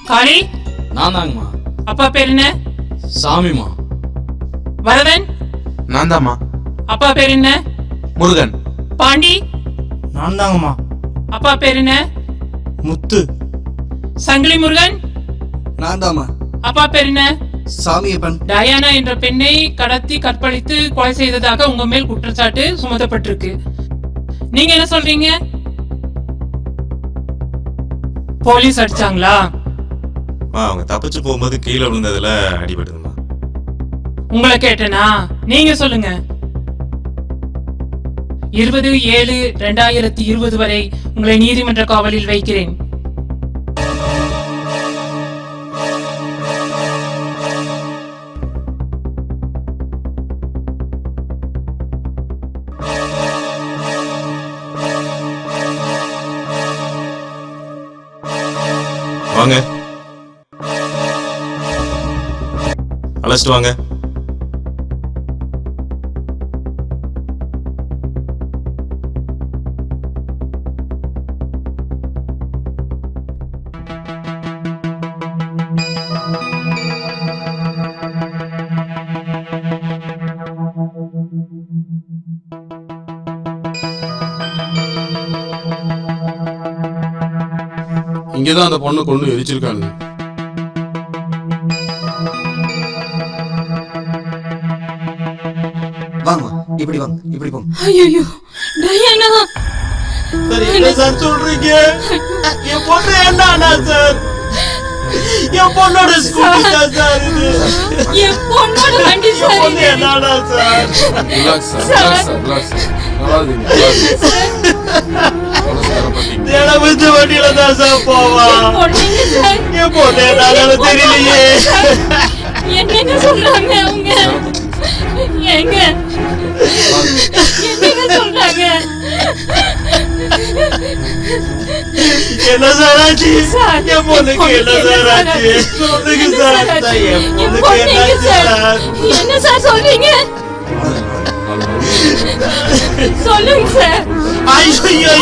காளி, நான் தாங்கம்மா. அப்பா பேர் என்ன? சாமிமா. வரதன், நான் தாம்மா. அப்பா பேர் என்ன? முருகன். பாண்டி, நான் தாங்கம்மா. அப்பா பேர் என்ன? முத்து. சங்கிலி முருகன், நான் தாம்மா. அப்பா பேர் என்ன? சாமியப்பன். டயானா என்ற பெண்ணை கடத்தி கற்பழித்து கொலை செய்ததாக உங்க மேல் குற்றச்சாட்டு சுமத்தப்பட்டிருக்கு. நீங்க என்ன சொல்றீங்க? போலீஸ் அடிச்சாங்களா? அவங்க தப்பிச்சு போகும்போது கீழே விழுந்ததுல அடிபடுதுமா. உங்களை கேட்டனா? நீங்க சொல்லுங்க. 20/7/2020 வரை உங்களை நீதிமன்ற காவலில் வைக்கிறேன். வாங்க, அழைச்சிட்டு வாங்க. இங்கதான் அந்த பொண்ணை கொண்டு எரிச்சிருக்காங்க. வாங்க, இப்படி வாங்க, இப்படி போங்க. ஐயோ, டயானா. சார், என்ன சார் சொல்றீங்க? என் பொண்ணு என்ன சார்? என் பொண்ணோட ஸ்கூட்டி தான் சார் இது. என் பொண்ணோட வண்டி சார். என் பொண்ணு என்னடா sir? Relax sir, relax sir, relax sir. தினமும் வண்டியில தான் சார் போவா. என் பொண்ணு என்னன்னு தெரியலையே. என்னங்க சொல்றாங்க அவங்க? எங்க என்னங்க சொல்றாங்க? என்ன சார் ஆச்சு? என் பொண்ணுக்கு என்ன சார் ஆச்சு? சொல்லுங்க சார். என் பொண்ணுக்கு என்ன ஆச்சு சார்? என்ன சார் சொல்றீங்க? சொல்லுங்க சார். ஐயோ,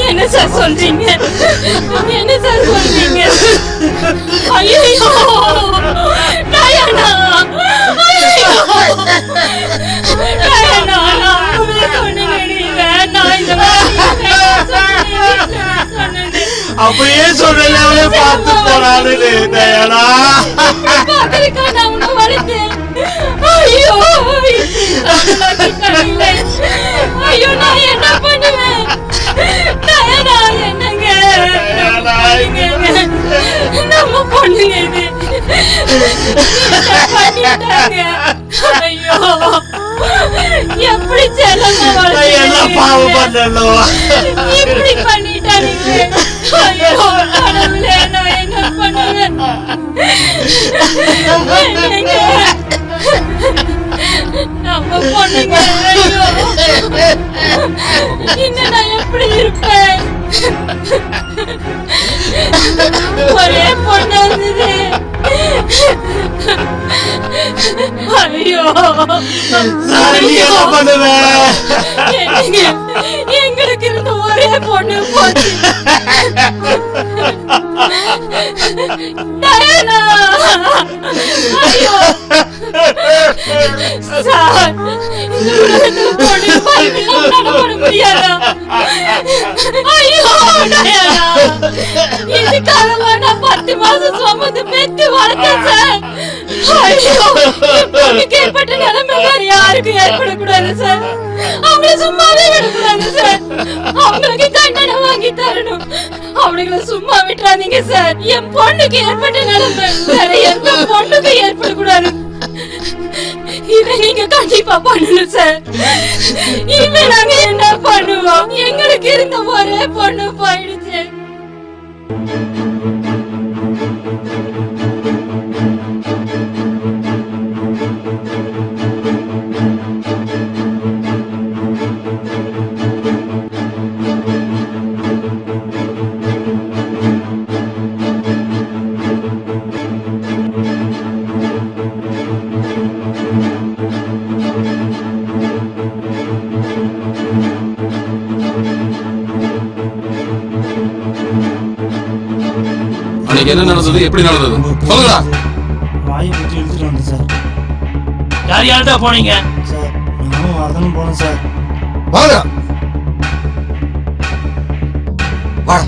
என்ன சார் சொல்றீங்க? என்ன சார் சொல்றீங்க? ஐயோ, டயானா. டயானா, அப்படியே சொல்லல பார்த்து போறானு டயானா. ஐயோ, நான் என்ன பண்ணுவேன்? டயானா, என்னங்க நம்ம பொண்ணுங்க இது பண்ணிட்டாங்க. ஐயோ, எப்படி செல்லமா பாவம் பண்ணலோ இப்படி பண்ணிட்டாங்க. ஐயோ கடவுளே, நான் என்ன பண்ணுவேன்? நம்ம பொண்ணுங்க. ஐயோ, இன்னும் நான் எப்படி இருப்பேன்? ஒரே பொண்ணு இருந்தது. ஐயோ, என்ன பண்ணுவேன்? எங்களுக்கு இருந்த ஒரே பொண்ணு போச்சு. டயானா. ஐயோ சார், பொண்ணு பைபிள்லாம் நடப்பட முடியாதா? ஐயோ டயானா, இதுக்காகவா நான் 10 மாசம் சுமந்து பெத்து வளர்த்தேன் சார். ஐயோ, பொண்ணுக்கு ஏற்பட்ட நிலைமை வேற யாருக்கும் ஏற்படக்கூடாது சார். அவங்கள சும்மாவே விடக்கூடாது சார். அவங்களுக்கு தண்டனை வாங்கி தரணும். அவங்களை சும்மா விட்டுறாதீங்க சார். என் பொண்ணுக்கு ஏற்பட்ட நிலைமை வேற எந்த பொண்ணுக்கு ஏற்படக்கூடாது. இதை நீங்க கண்டிப்பா பண்ணணும் சார். இனிமே நாங்க என்ன பண்ணுவோம்? எங்களுக்கு இருந்த ஒரே பொண்ணு போயிடுச்சு. என்ன நடந்தது, எப்படி நடந்தது சொல்லுடா. வாயை பற்றி இழுத்துட்டு வந்தேன் சார். யார் யார்கிட்ட போனீங்க? சார் நானும் வரதனும் போனேன் சார். வாடா வாடா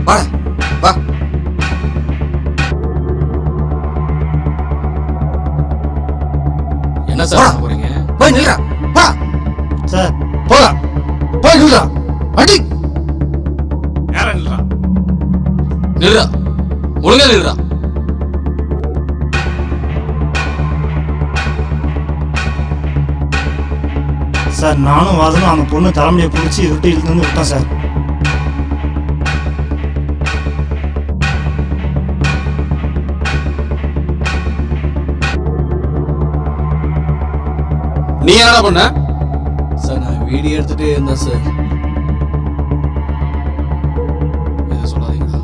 வாடா வா. என்ன சார் பண்ண போறீங்க? போய் நில்றா வா. சார் போடா போய் நில்றா. அடி நில்றா, ஒழுங்கா நில்றா. சார் நானும் வரதனும் அந்த பொண்ணு தலைமையை பிடிச்சி விட்டு இழுத்து வந்து விட்டேன் சார். நீ என்னடா பண்ண? சார் நான் வீடியோ எடுத்துட்டு இருந்தேன் சார். எதுவும் சொல்லாதீங்களா?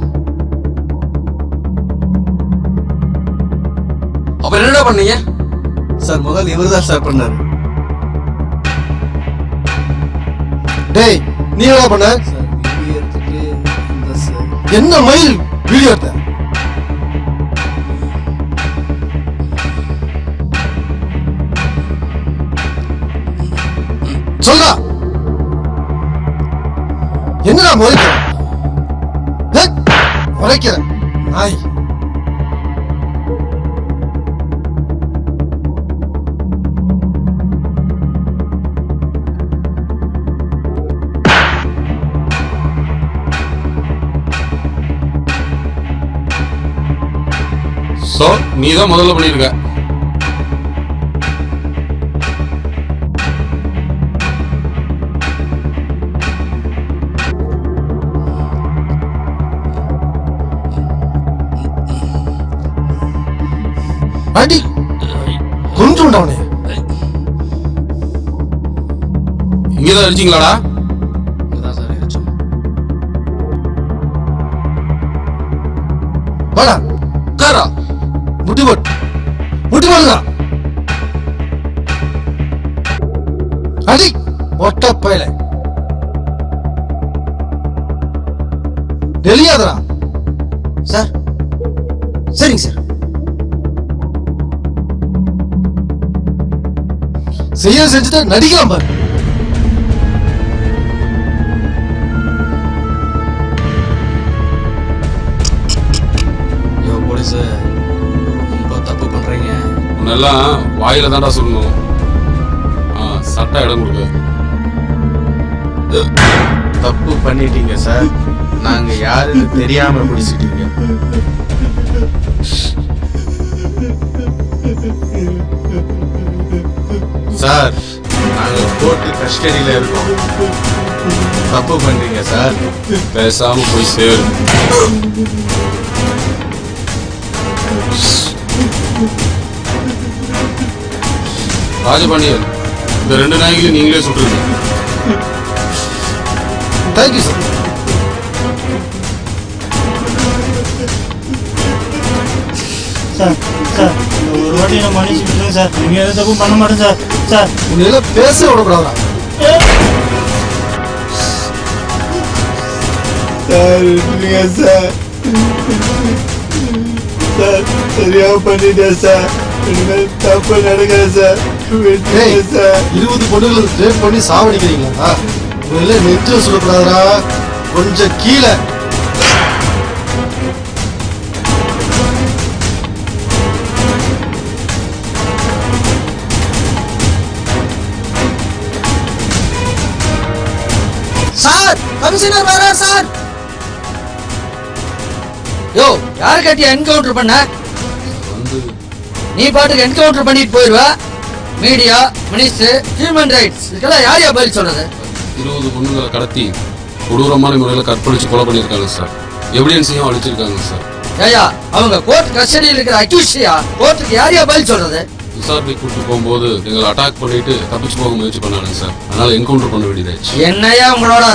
அப்புறம் என்னடா பண்ணீங்க? சார் முதல் இவர் தான் சார் பண்ணாரு. டேய் நீ என்ன பண்ண? சார் வீடியோ எடுத்துட்டு இருந்தேன் சார். என்ன மயில் வீடியோ எடுத்த? சொல்றா. என்னடா முறைக்கிற? முறைக்கிற நாய். சோ நீ தான் முதல்ல பண்ணிருக்க. அடி கொஞ்சம் உண்டவனே. இங்கதான் அடிச்சிங்களாடா? இங்கதான் சார் அடிச்சோம். வாடா காரா முட்டி போடுங்க. அடி ஒட்ட பயல டெலியாதரா. சார் சரிங்க சார். செய்ய செஞ்சுட்டு நடிக்கலாம் பாரு. ஐயோ போலீஸ், ரொம்ப தப்பு பண்றீங்க. உன்னெல்லாம் வாயில தான்டா சொல்லணும். சட்ட இடம் கொடுக்க. தப்பு பண்ணிட்டீங்க சார். நாங்க யாருன்னு தெரியாம பிடிச்சிட்டீங்க. சார் நாங்க கோர்ட்டு கஸ்டடியில இருக்கோம். தப்பு பண்றீங்க சார். பேசாம போய் சேரு. ராஜபாண்டியன், இந்த 2 நாய்களையும் நீங்களே சுட்டுருங்க. Thank you sir. சார் சார் இந்த ஒரு வாட்டி நான் மன்னிச்சு விட்டுருங்க சார். நீங்க எந்த தப்பும் பண்ண மாட்டேன் சார். சார் உன்னையெல்லாம் பேச விடக்கூடாதா? சார் இல்லைங்க சார். சார் சரியா பண்ணிட்டேன் சார். இனிமேல் தப்பு நடக்காது சார். விட்டுருங்க சார். 20 பொண்ணுகளை ரேப் பண்ணி சாவடிக்கிறீங்களா? உங்களெல்லாம் நெஞ்சு சொல்லக்கூடாதா? கொஞ்சம் கீழே. சார் கமிஷனர் வரார் சார். யோ யார் கட்டி என்கவுண்டர் பண்ண? நீ பாட்டுக்கு என்கவுண்டர் பண்ணிட்டு போயிடுவ. மீடியா, மினிஸ்டர், ஹியூமன் ரைட்ஸ் இதுக்கெல்லாம் யார் யார் பதில் சொல்றது? 20 பொண்ணுங்களை கடத்தி கொடூரமான முறையில் கற்பழிச்சு கொலை பண்ணியிருக்காங்க சார். எவிடன்ஸையும் அழிச்சிருக்காங்க சார். ஏயா அவங்க கோர்ட் கஸ்டடியில் இருக்கிற அக்யூஸ்டியா? கோர்ட்டுக்கு யார் யார் பதில் சொல்றது? விசாரணை கூட்டு போகும்போது எங்களை அட்டாக் பண்ணிட்டு தப்பிச்சு போக முயற்சி பண்ணாங்க சார். அதனால என்கவுண்டர் பண்ண வேண்டியதாச்சு. என்னையா உங்களோட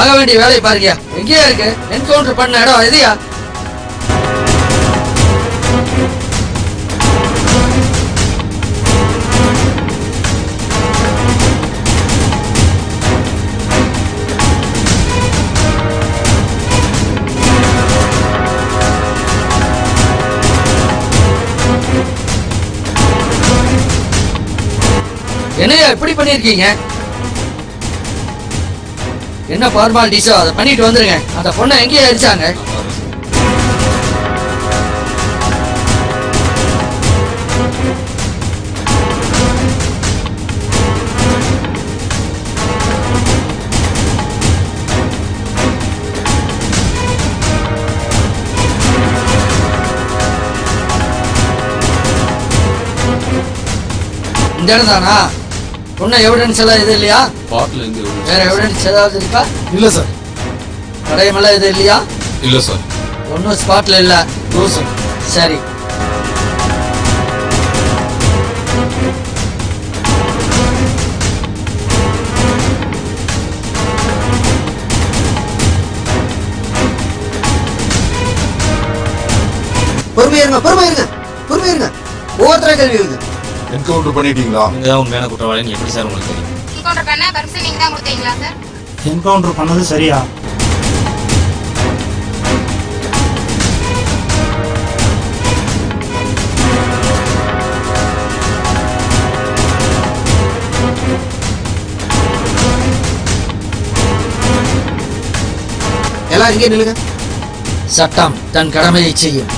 ஆக வேண்டிய வேலையை பாருங்க. எங்கேயா இருக்கு என்கவுண்டர் பண்ண இடம்? எதையா? என்னையா இப்படி பண்ணிருக்கீங்க? என்ன ஃபார்மாலிட்டிஸோ அதை பண்ணிட்டு வந்துருங்க. அந்த பொண்ணை எங்கேயே அடிச்சாங்க? இந்த இடம் தானா? பொண்ணு எவிடன்ஸ் எல்லாம் எதுவும் இல்லையா? வேற எவிடன்ஸ் ஏதாவது இருக்கா? இல்ல சார். தடயமெல்லாம் எதுவும் இல்லையா? இல்ல சார். ஒன்னும் ஸ்பாட்ல இல்ல. சரி. பொறுமையா இருங்க. ஒவ்வொருத்தர கேள்வி இருக்கு. என்கவுண்டர் பண்ணிட்டீங்களா? நீங்க தான் உண்மையான குற்றவாளின்னு எப்படி சார் உங்களுக்கு தெரியும்? என்கவுண்டர் பண்ண பர்மிஷன் நீங்க தான் கொடுத்தீங்களா சார்? என்கவுண்டர் பண்ணது சரியா? எல்லாம் இங்கே நில்லுங்க. சட்டம் தன் கடமையை செய்யும்.